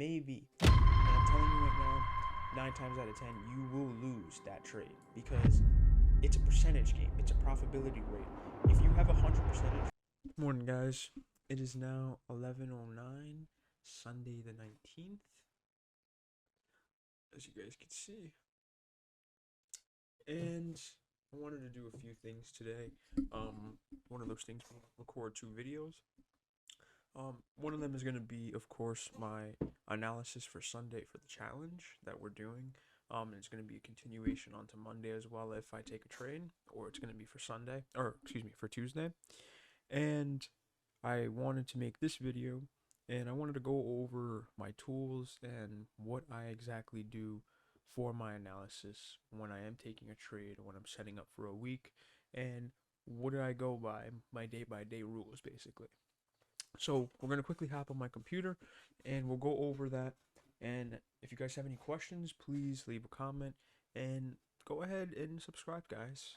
maybe. And I'm telling you right now, 9 times out of 10, you will lose that trade because it's a percentage game. It's a profitability rate. If you have 100%. Morning, guys. It is now 11:09, Sunday the 19th, as you guys can see. And I wanted to do a few things today. One of those things will record 2 videos. One of them is going to be, of course, my analysis for Sunday for the challenge that we're doing. And it's going to be a continuation onto Monday as well if I take a trade, or it's going to be for Sunday, or excuse me, for Tuesday. And I wanted to make this video, and I wanted to go over my tools and what I exactly do for my analysis when I am taking a trade or when I'm setting up for a week, and what do I go by, my day-by-day rules, basically. So we're going to quickly hop on my computer, and we'll go over that. And if you guys have any questions, please leave a comment, and go ahead and subscribe, guys.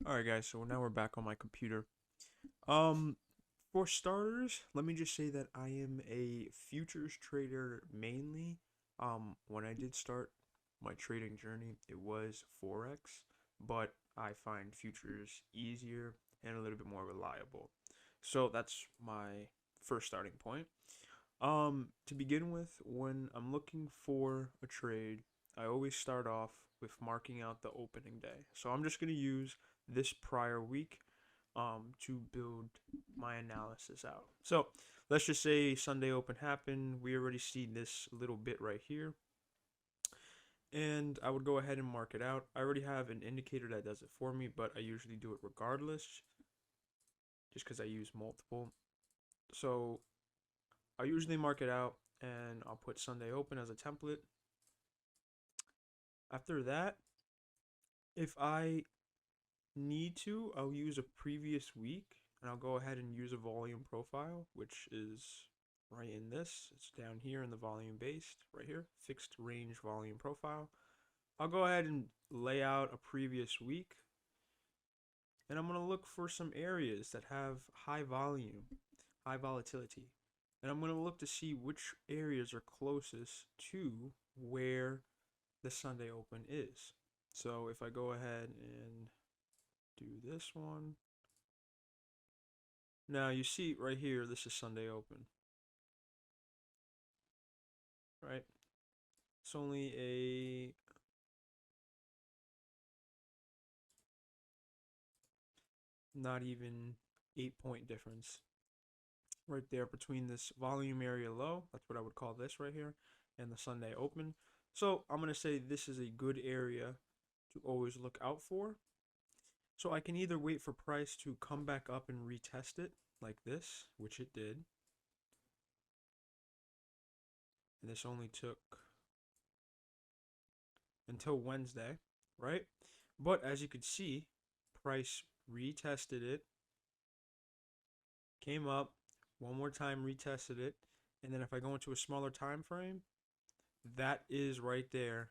Alright, guys, so now we're back on my computer. For starters, let me just say that I am a futures trader mainly. When I did start my trading journey, it was Forex, but I find futures easier and a little bit more reliable. So that's my first starting point. To begin with, when I'm looking for a trade, I always start off with marking out the opening day. So I'm just going to use this prior week to build my analysis out. So let's just say Sunday open happened. We already see this little bit right here, and I would go ahead and mark it out. I already have an indicator that does it for me, but I usually do it regardless just because I use multiple. So I usually mark it out, and I'll put Sunday open as a template. After that, if I need to, I'll use a previous week, and I'll go ahead and use a volume profile, which is right in this. It's down here in the volume based, right here, fixed range volume profile. I'll go ahead and lay out a previous week, and I'm going to look for some areas that have high volume, high volatility, and I'm going to look to see which areas are closest to where the Sunday open is. So if I go ahead and do this one. Now you see right here, this is Sunday open. Right? It's only a not even 8-point difference right there between this volume area low, that's what I would call this right here, and the Sunday open. So I'm going to say this is a good area to always look out for. So I can either wait for price to come back up and retest it like this, which it did. And this only took until Wednesday, right? But as you could see, price retested it, came up, one more time retested it, and then if I go into a smaller time frame, that is right there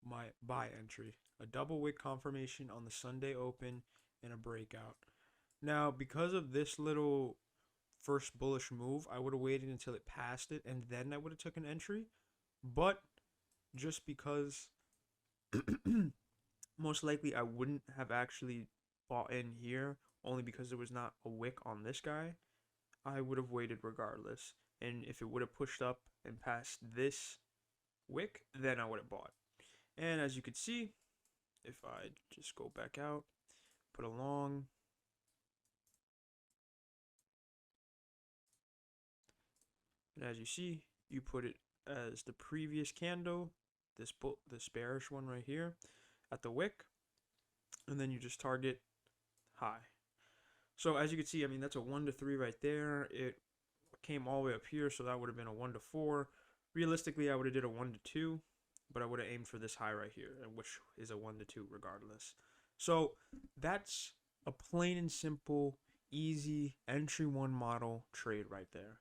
my buy entry. A double wick confirmation on the Sunday open and a breakout. Now, because of this little first bullish move, I would have waited until it passed it, and then I would have took an entry. But just because most likely I wouldn't have actually bought in here, only because there was not a wick on this guy, I would have waited regardless. And if it would have pushed up and passed this wick, then I would have bought. And as you can see, if I just go back out, put a long, and as you see, you put it as the previous candle, this bearish one right here, at the wick, and then you just target high. So as you can see, I mean, that's a 1 to 3 right there. It came all the way up here, so that would have been a 1 to 4. Realistically, I would have did a 1 to 2, but I would have aimed for this high right here, which is a 1 to 2 regardless. So that's a plain and simple, easy entry 1 model trade right there.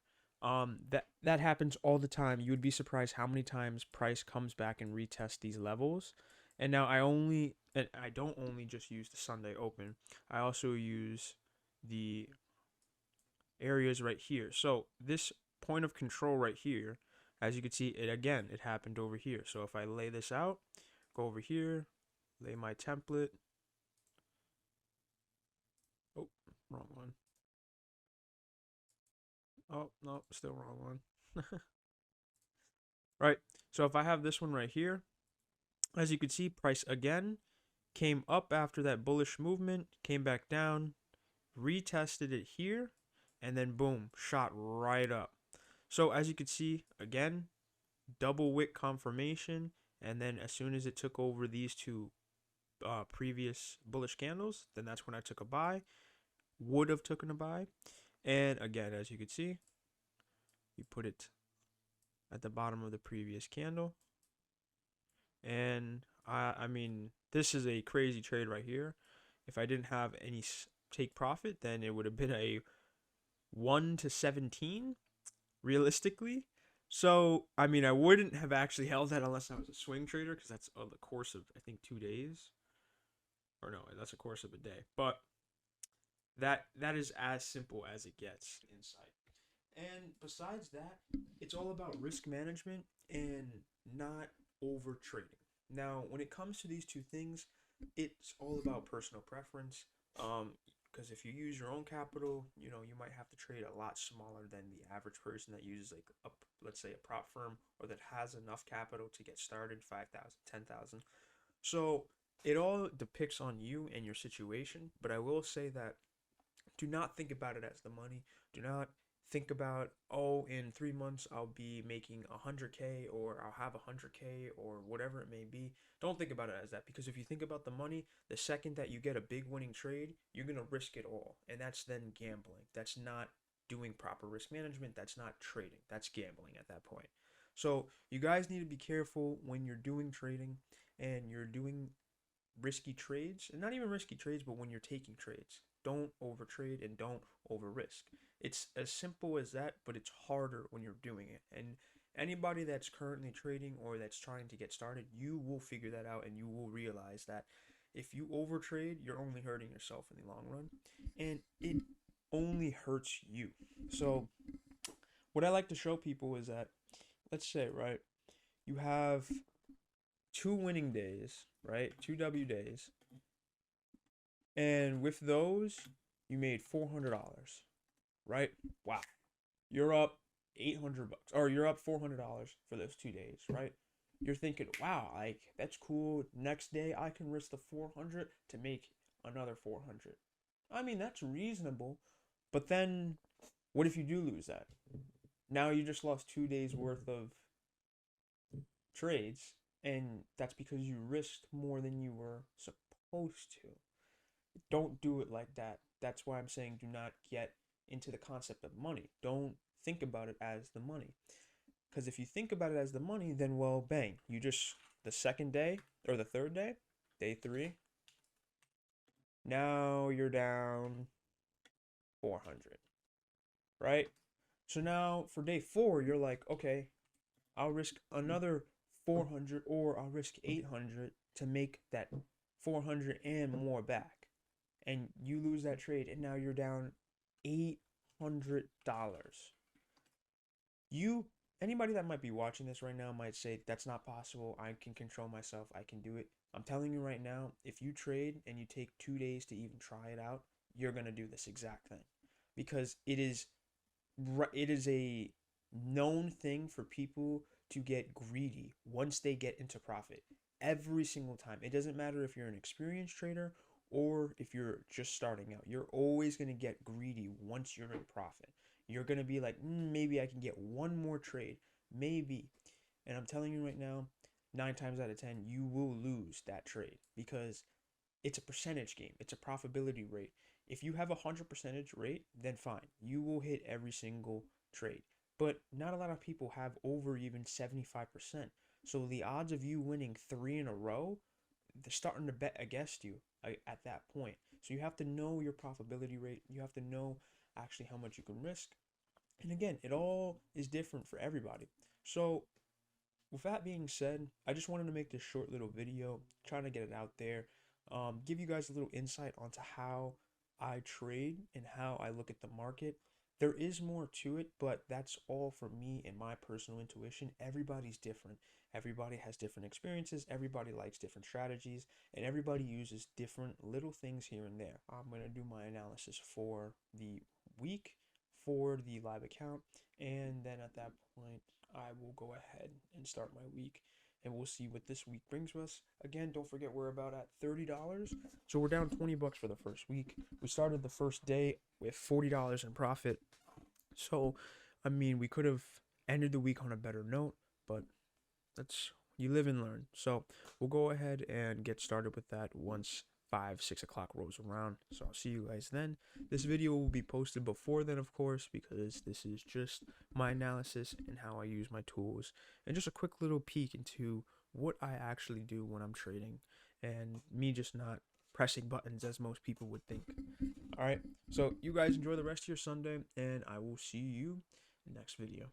That happens all the time. You would be surprised how many times price comes back and retests these levels. And now I don't only just use the Sunday open. I also use the areas right here. So this point of control right here, as you can see, it happened over here. So if I lay this out, go over here, lay my template. Oh, wrong one. Oh, no, still wrong one. Right, so if I have this one right here, as you can see, price again came up after that bullish movement, came back down, retested it here, and then boom, shot right up. So as you can see, again, double wick confirmation, and then as soon as it took over these two previous bullish candles, then that's when I took a buy. Would have taken a buy, and again, as you can see, you put it at the bottom of the previous candle, and I mean, this is a crazy trade right here. If I didn't have any take profit, then it would have been a 1 to 17 realistically. So, I mean, I wouldn't have actually held that unless I was a swing trader, because that's the course of, I think, 2 days. Or no, that's a course of a day. But that is as simple as it gets inside. And besides that, it's all about risk management and not over trading. Now, when it comes to these two things, it's all about personal preference. Because if you use your own capital, you know, you might have to trade a lot smaller than the average person that uses like let's say a prop firm, or that has enough capital to get started, 5,000, 10,000. So it all depicts on you and your situation. But I will say that do not think about it as the money. Do not think about, oh, in 3 months I'll be making 100K, or I'll have 100K, or whatever it may be. Don't think about it as that, because if you think about the money, the second that you get a big winning trade, you're going to risk it all. And that's then gambling. That's not doing proper risk management. That's not trading. That's gambling at that point. So you guys need to be careful when you're doing trading and you're doing risky trades, and not even risky trades, but when you're taking trades. Don't overtrade and don't over risk. It's as simple as that, but it's harder when you're doing it. And anybody that's currently trading or that's trying to get started, you will figure that out, and you will realize that if you overtrade, you're only hurting yourself in the long run, and it only hurts you. So what I like to show people is that, let's say, right, you have 2 winning days, right? 2 W days. And with those, you made $400, right? Wow. You're up $800, or you're up $400 for those 2 days, right? You're thinking, wow, like, that's cool. Next day, I can risk the 400 to make another 400. I mean, that's reasonable. But then, what if you do lose that? Now you just lost 2 days worth of trades, and that's because you risked more than you were supposed to. Don't do it like that. That's why I'm saying do not get into the concept of money. Don't think about it as the money. Because if you think about it as the money, then, well, bang, you just, the second day, or the third day, day 3, now you're down 400, right? So now for day 4, you're like, okay, I'll risk another 400, or I'll risk 800 to make that 400 and more back. And you lose that trade, and now you're down $800. Anybody that might be watching this right now might say, that's not possible. I can control myself. I can do it. I'm telling you right now, if you trade and you take 2 days to even try it out, you're going to do this exact thing, because it is a known thing for people to get greedy once they get into profit. Every single time. It doesn't matter if you're an experienced trader or if you're just starting out. You're always going to get greedy once you're in profit. You're going to be like, maybe I can get one more trade. Maybe. And I'm telling you right now, 9 times out of 10, you will lose that trade, because it's a percentage game. It's a profitability rate. If you have a 100% rate, then fine. You will hit every single trade. But not a lot of people have over even 75%. So the odds of you winning 3 in a row, they're starting to bet against you at that point. So you have to know your profitability rate. You have to know actually how much you can risk. And again, it all is different for everybody. So with that being said, I just wanted to make this short little video, trying to get it out there, give you guys a little insight onto how I trade and how I look at the market. There is more to it, but that's all from me and my personal intuition. Everybody's different. Everybody has different experiences. Everybody likes different strategies, and everybody uses different little things here and there. I'm going to do my analysis for the week for the live account, and then at that point, I will go ahead and start my week, and we'll see what this week brings us. Again, don't forget we're about at $30, so we're down $20 for the first week. We started the first day with $40 in profit, so I mean we could have ended the week on a better note, but that's you live and learn. So we'll go ahead and get started with that once 5-6 o'clock rolls around. So I'll see you guys then. This video will be posted before then, of course, because this is just my analysis and how I use my tools, and just a quick little peek into what I actually do when I'm trading, and me just not pressing buttons as most people would think. All right, so you guys enjoy the rest of your Sunday, and I will see you next video.